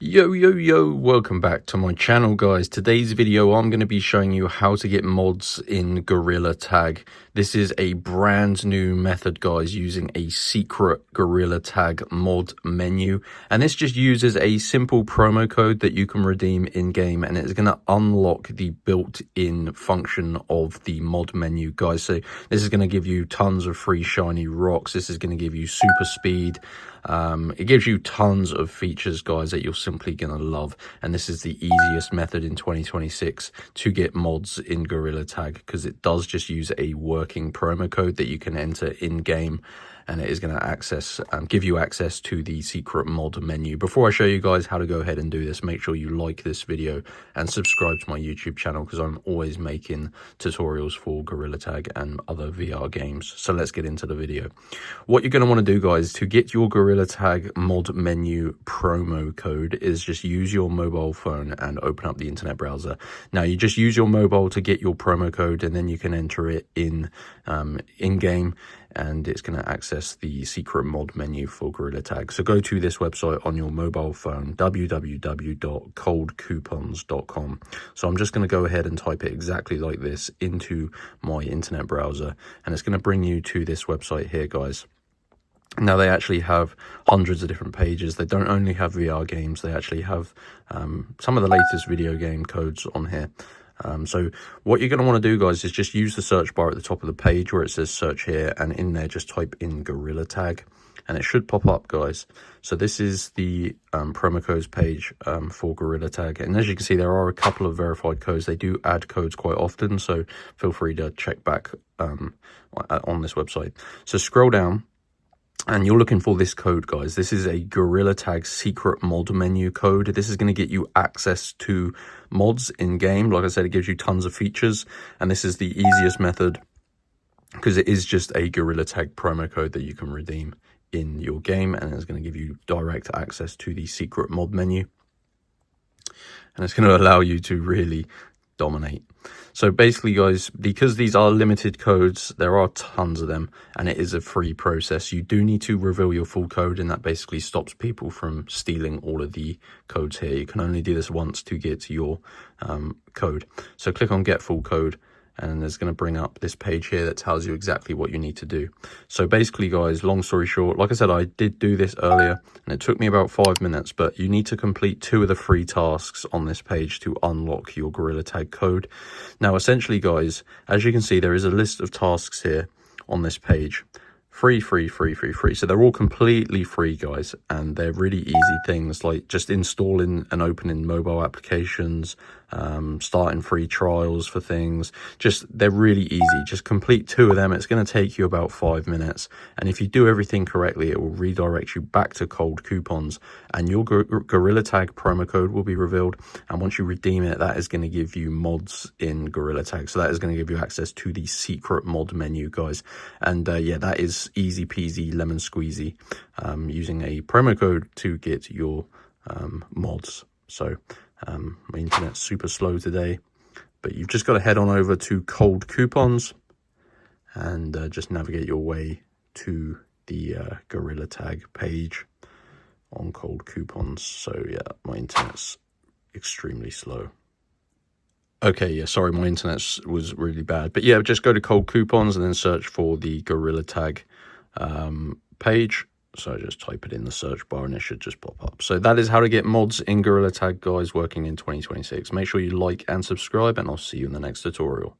Yo, welcome back to my channel, guys. Today's video I'm going to be showing you how to get mods in Gorilla Tag. This is a brand new method, guys, using a secret Gorilla Tag mod menu, and this just uses a simple promo code that you can redeem in game, and it's going to unlock the built-in function of the mod menu, guys. So this is going to give you tons of free shiny rocks. This is going to give you super speed. It gives you tons of features, guys, that you're simply gonna love, and this is the easiest method in 2026 to get mods in Gorilla Tag, because it does just use a working promo code that you can enter in game, and it is going to give you access to the secret mod menu. Before I show you guys how to go ahead and do this, make sure you like this video and subscribe to my YouTube channel, because I'm always making tutorials for Gorilla Tag and other VR games. So let's get into the video. What you're going to want to do, guys, to get your Gorilla Tag mod menu promo code is just use your mobile phone and open up the internet browser. Now, you just use your mobile to get your promo code, and then you can enter it in game, and it's going to access the secret mod menu for Gorilla Tag. So go to this website on your mobile phone, www.coldcoupons.com. So I'm just going to go ahead and type it exactly like this into my internet browser, and it's going to bring you to this website here, guys. Now, they actually have hundreds of different pages. They don't only have VR games, they actually have some of the latest video game codes on here. So what you're going to want to do, guys, is just use the search bar at the top of the page where it says search here, and in there just type in Gorilla Tag, and it should pop up, guys. So this is the promo codes page for Gorilla Tag, and as you can see, there are a couple of verified codes. They do add codes quite often, so feel free to check back on this website. So scroll down, and you're looking for this code, guys. This is a Gorilla Tag secret mod menu code. This is going to get you access to mods in game. Like I said, it gives you tons of features, and this is the easiest method because it is just a Gorilla Tag promo code that you can redeem in your game, and it's going to give you direct access to the secret mod menu, and it's going to allow you to really dominate. So basically, guys, because these are limited codes, there are tons of them, and it is a free process. You do need to reveal your full code, and that basically stops people from stealing all of the codes here. You can only do this once to get your code. So click on get full code, and it's going to bring up this page here that tells you exactly what you need to do. So basically, guys, long story short, like I said, I did do this earlier, and it took me about 5 minutes, but you need to complete 2 of the 3 tasks on this page to unlock your Gorilla Tag code. Now, essentially, guys, as you can see, there is a list of tasks here on this page. Free. So they're all completely free, guys, and they're really easy things like just installing and opening mobile applications, starting free trials for things. They're really easy. Just complete 2 of them. It's going to take you about 5 minutes, and if you do everything correctly, it will redirect you back to Cold Coupons, and your Gorilla Tag promo code will be revealed, and once you redeem it, that is going to give you mods in Gorilla Tag. So that is going to give you access to the secret mod menu, guys, and yeah, that is easy peasy lemon squeezy, using a promo code to get your mods. So my internet's super slow today, but you've just got to head on over to Cold Coupons and just navigate your way to the Gorilla Tag page on Cold Coupons. So yeah, my internet's extremely slow. Okay, yeah, sorry, my internet was really bad. But yeah, just go to Cold Coupons and then search for the Gorilla Tag page. So just type it in the search bar and it should just pop up. So that is how to get mods in Gorilla Tag, guys, working in 2026. Make sure you like and subscribe, and I'll see you in the next tutorial.